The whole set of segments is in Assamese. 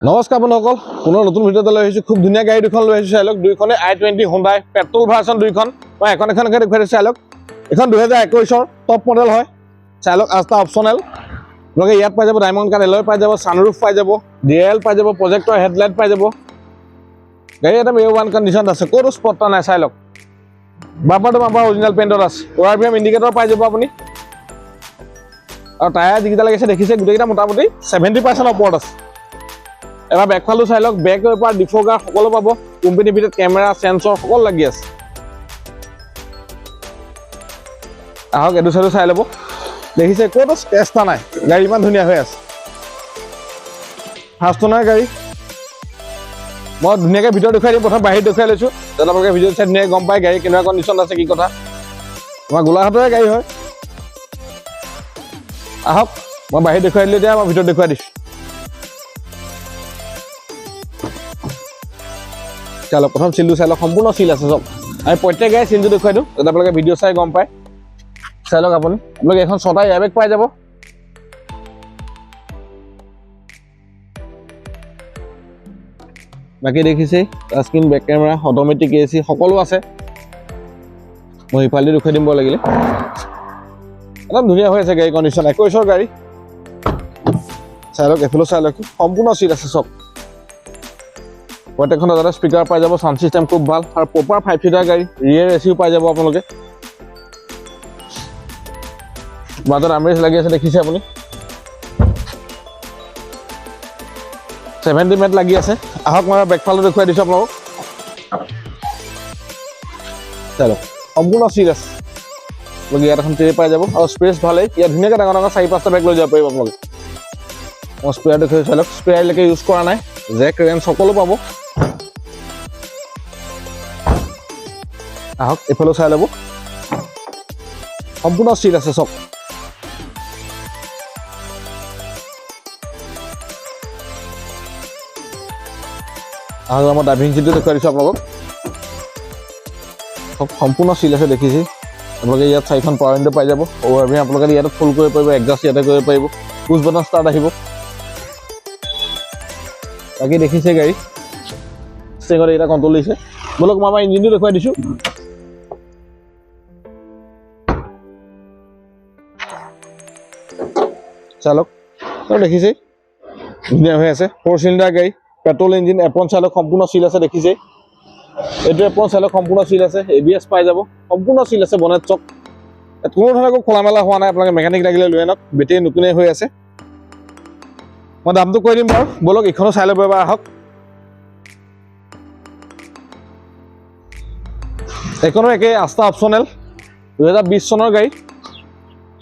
নমস্কাৰ বন্ধুসকল, পুনৰ নতুন ভিডিঅ'তে লৈ আহিছোঁ। খুব ধুনীয়া গাড়ী দুখন লৈ আহিছোঁ। চাই লওক, দুইখনে i20 Hyundai পেট্ৰল ভাৰ্চন দুইখন। মই এখনকে দেখুৱাই দিছোঁ। চাই লওক, এখন 2021 টপ মডেল হয়। চাই লওক, আস্তা অপশ্যনেল। আপোনালোকে ইয়াত পাই যাব ডায়মণ্ড কাট এলয় পাই যাব, ছানৰুফ পাই যাব, DL পাই যাব, প্ৰজেক্টৰ হেডলাইট পাই যাব। গাড়ী একদম A1 কণ্ডিশ্যনত আছে, ক'তো স্পট নাই। চাই লওক, বাম্পাৰ টু বাম্পাৰ অৰিজিনেল পেইণ্টত আছে। ORVM ইণ্ডিকেটৰ পাই যাব আপুনি। আৰু টায়াৰ যিকেইটা লাগিছে দেখিছে, গোটেইকেইটা মোটামুটি 70% ওপৰত আছে। এবাৰ বেকফালটো চাই লওক, বেক ৱাইপাৰ, ডিফগাৰ সকলো পাব। কোম্পানী ভিতৰত কেমেৰা, চেঞ্চৰ সকলো লাগি আছে। আহক এইটো চাইডো চাই ল'ব, দেখিছে ক'তো স্ক্ৰেচটা নাই। গাড়ী ইমান ধুনীয়া হৈ আছে। ফাৰ্ষ্ট অনাৰ গাড়ী। মই ধুনীয়াকৈ ভিতৰত দেখুৱাই দিম। প্ৰথম বাহিৰত দেখুৱাই লৈছোঁ, যাতে আপোনালোকে ভিডিঅ'ত চাই ধুনীয়াকৈ গম পায় গাড়ী কেনেকুৱা কণ্ডিশ্যন আছে, কি কথা। আমাৰ গোলাঘাটৰে গাড়ী হয়। আহক, মই বাহিৰত দেখুৱাই দিলোঁ, এতিয়া মই ভিতৰত দেখুৱাই দিছোঁ। চাই লওক, প্ৰথম চিলটো চাই লওক, সম্পূৰ্ণ চিল আছে চব। আমি প্ৰত্যেক গাড়ী চিলটো দেখুৱাই দিওঁ, যাতে আপোনালোকে ভিডিঅ' চাই গম পায়। চাই লওক, আপোনালোকে এখন 6টা এয়াৰবেগ পাই যাব। বাকী দেখিছে touch screen, back camera, automatic AC সকলো আছে। মই ইফালেদি দেখুৱাই দিম লাগিলে। একদম ধুনীয়া হৈ আছে গাড়ী কণ্ডিশ্যন, 21ৰ গাড়ী। চাই লওক, এফালেও চাই লওক, সম্পূৰ্ণ চিল আছে চব। প্ৰত্যেকখন দাদা স্পীকাৰ পাই যাব, সাউণ্ড চিষ্টেম খুব ভাল, আৰু প্ৰপাৰ 5 সিটাৰ গাড়ী। ৰিয়েৰ এচিও পাই যাব আপোনালোকে। মাজত আমৰেজ লাগি আছে, দেখিছে আপুনি। 70 মেট লাগি আছে। আহক, মই বেকফালটো দেখুৱাই দিছোঁ আপোনালোকক। চাই লওক, সম্পূৰ্ণ চিল আছে। আপোনালোকে ইয়াত এখন ট্ৰে পাই যাব, আৰু স্পেচ ভালেই। ইয়াত ধুনীয়াকৈ ডাঙৰ 4-5টা বেগ লৈ যাব পাৰিব আপোনালোকে। মই স্পেয়াৰ দেখুৱাই চাই লওক, স্পেয়াৰলৈকে ইউজ কৰা নাই। জেক, ৰেঞ্চ সকলো পাব। আহক, এইফালেও চাই ল'ব, সম্পূৰ্ণ চিট আছে চব। আহক, মই ড্ৰাইভিং চিটটো দেখুৱাই দিছোঁ আপোনালোকক। চব সম্পূৰ্ণ চিল আছে, দেখিছে। আপোনালোকে ইয়াত 4খন পাৱাৰ উইণ্ডো পাই যাব। ORVM আপোনালোকে ইয়াতে ফুল কৰিব পাৰিব, এডজাষ্ট ইয়াতে কৰিব পাৰিব। পুছ বাটন ষ্টাৰ্ট আহিব। বাকী দেখিছে গাড়ী ষ্টেঙত এইকেইটা কণ্ট্ৰল দিছে। বলক, মই আমাৰ ইঞ্জিনটো দেখুৱাই দিছোঁ। চালক দেখিছে, ধুনীয়া হৈ আছে। 4 চিলিণ্ডাৰ গাড়ী, পেট্ৰল ইঞ্জিন। এপন চালক সম্পূৰ্ণ চিল আছে, দেখিছে। এইটো এপন চালক সম্পূৰ্ণ চিল আছে। ABS পাই যাব, সম্পূৰ্ণ চিল আছে। বনেট চক কোনো ধৰণৰ একো খোলা মেলা হোৱা নাই। আপোনালোকে মেকানিক লাগিলে লৈ আনক, বেটেৰী নতুনেই হৈ আছে। মই দামটো কৈ দিম বাৰু, বলক এইখনো চাই ল'ব এবাৰ। আহক, এইখনো একেই, আস্তা অপশ্যনেল। 2020 চনৰ গাড়ী।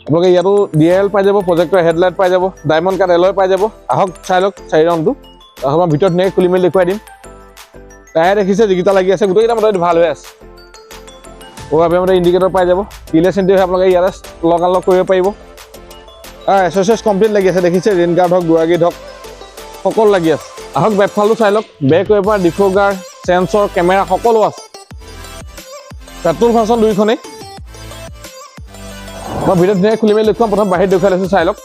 আপোনালোকে ইয়াতো DL পাই যাব, প্ৰজেক্টৰ হেডলাইট পাই যাব, ডায়মণ্ড কাট এলয় পাই যাব। আহক, চাই লওক 4 ৰাউণ্ডটো। আহক, মই ভিতৰত ধুনীয়াকৈ খুলি মেলি দেখুৱাই দিম। টায়াৰ দেখিছে, যিকেইটা লাগি আছে গোটেইকেইটা মোটামুটি ভাল হৈ আছে। ORVM ইণ্ডিকেটৰ পাই যাব। কিলেছ এণ্ট্ৰি হৈ আপোনালোকে ইয়াতে লক আনলক কৰিব পাৰিব। এছ'চিয়েছ কমপ্লিট লাগি আছে, দেখিছে। ৰেইন গাৰ্ড হওক, দুৱাৰ গেট হওক, সকলো লাগি আছে। আহক, বেকফালটো চাই লওক, back wiper, defogger, sensor, camera সকলো আছে। পেট্ৰল ভাৰ্চন দুইখনেই। মই ভিডিঅ'ত ধুনীয়াকৈ খুলি মেলি দেখুৱাম। প্ৰথম বাহিৰত দেখুৱাই লৈছোঁ, চাই লওক।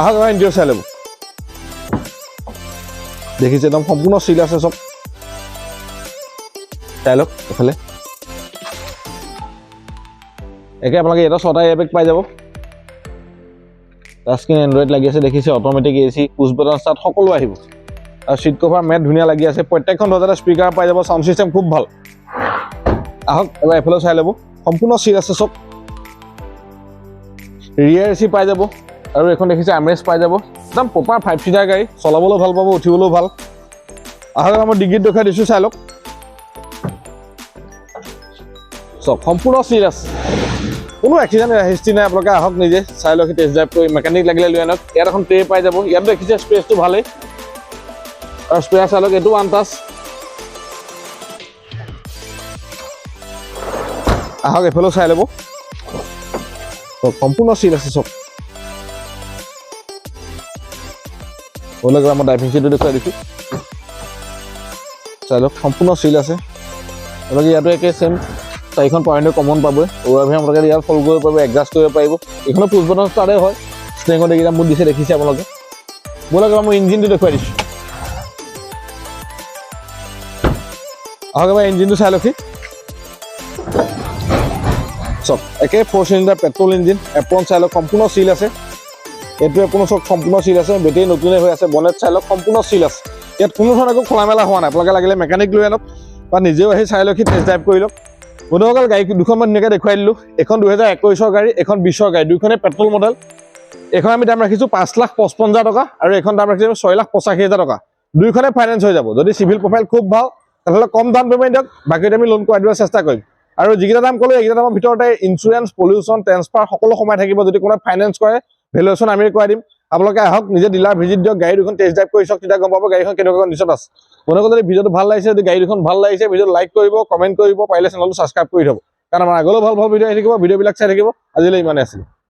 আহক, আমাৰ ইণ্টেৰিয়ৰ চাই ল'ব, দেখিছে। একদম সম্পূৰ্ণ চিল আছে চব। চাই লওক এইফালে, একে আপোনালোকে ইয়াতে 6টা এয়াৰবেগ পাই যাব। টাচ স্ক্ৰীন, এণ্ড্ৰইড লাগি আছে, দেখিছে। অট'মেটিক AC, পুছ বাটন ষ্টাৰ্ট সকলো আহিব। আৰু চিট কভাৰ মেট ধুনীয়া লাগি আছে। প্ৰত্যেকখন দৰ্জাতে স্পীকাৰ পাই যাব, সাউণ্ড চিষ্টেম খুব ভাল। আহক, এবাৰ এইফালেও চাই ল'ব, সম্পূৰ্ণ চিট আছে চব। ৰিয়েৰ AC পাই যাব, আৰু এখন দেখিছে আমৰেজ পাই যাব। একদম প্ৰপাৰ 5 সিটাৰ গাড়ী, চলাবলৈও ভাল পাব, উঠিবলৈও ভাল। আহক, মই ডিগ্ৰীত দেখুৱাই দিছোঁ, চাই লওক। চব সম্পূৰ্ণ চিট আছে, কোনো এক্সিডেণ্ট হিষ্ট্ৰী নাই। আপোনালোকে আহক, নিজে চাই লওক, টেষ্ট ড্ৰাইভ কৰি। মেকানিক লাগিলে লৈ আনক। ইয়াত এখন ট্ৰে পাই যাব। ইয়াত দেখিছে স্পেচটো ভালেই, আৰু স্পেয়াৰ চাই লওক, এইটো 1 টাচ। আহক, এইফালেও চাই ল'ব, সম্পূৰ্ণ চিল আছে চব। বলক, মই ড্ৰাইভিং চিটটো দেখুৱাই দিছোঁ। চাই লওক, সম্পূৰ্ণ চিল আছে। আপোনালোকে ইয়াতো একে চেম 4খন পাৱাৰ উইণ্ডো কমন পাবই। ORVM আপোনালোকে ইয়াত ফ'ল্ড কৰিব পাৰিব, এডজাষ্ট কৰিব পাৰিব। এইখনো পুছ বাটন ষ্টাৰ্টেই হয়। স্প্ৰিঙত এইকেইটা মুড দিছে, দেখিছে আপোনালোকে। ব'লক এবাৰ মই ইঞ্জিনটো দেখুৱাই দিছোঁ আহক এবাৰ ইঞ্জিনটো চাই লওকহি চাওক একে 4 চিলিণ্ডাৰ পেট্ৰল ইঞ্জিন এপ্ৰন চাই লওক সম্পূৰ্ণ চিল আছে এইটো এপ্ৰন চাওক সম্পূৰ্ণ চিল আছে বেটেৰী নতুনে হৈ আছে বনেট চাই লওক সম্পূৰ্ণ চিল আছে ইয়াত কোনো ধৰণৰ একো খোলা মেলা হোৱা নাই আপোনালোকে লাগিলে মেকানিক লৈ আনক বা নিজেও আহি চাই লওক টেষ্ট ড্ৰাইভ কৰি লওক বন্ধুসকল গাড়ী দুখন মই ধুনীয়াকৈ দেখুৱাই দিলোঁ এখন 2021 গাড়ী এখন 20 গাড়ী দুইখনে পেট্ৰল মডেল এখন আমি দাম ৰাখিছোঁ 5,55,000 টকা আৰু এখন দাম ৰাখিছোঁ 6,85,000 টকা দুইখনে ফাইনেন্স হৈ যাব যদি চিভিল প্ৰফাইল খুব ভাল তাহলে কম ডাউন পেমেন্ট দিয়ক বাকিটা আমি লোন কৰাই দিয়াৰ চেষ্টা কৰিম আৰু যিকেইটা দাম ক'লো এইকেইটা দামৰ ভিতৰতে ইঞ্চুৰেঞ্চ পলিউশ্যন ট্ৰেন্সফাৰ সকলো সময় থাকিব যদি কোনো ফাইনেন্স কৰে ভেলুৱেশ্যন আমি কৰাই দিম আপোনালোকে আহক নিজে ডিলাৰ ভিজিট দিয়ক গাড়ী দুখন টেষ্ট ড্ৰাইভ কৰি চাওক তেতিয়া গম পাব গাড়ীখন কেনেকুৱা কণ্ডিশ্যন আছে বন্ধুসকল যদি ভিডিঅ'টো ভাল লাগিছে যদি গাড়ী দুখন ভাল লাগিছে ভিডিঅ'টো লাইক কৰিব কমেণ্ট কৰিব পাৰিলে চেনেলটো ছাবস্ক্ৰাইব কৰি থ'ব কাৰণ আমাৰ আগলৈও ভাল ভাল ভিডিঅ' আহি থাকিব ভিডিঅ'বিলাক চাই থাকিব আজিলৈ ইমানে আছিল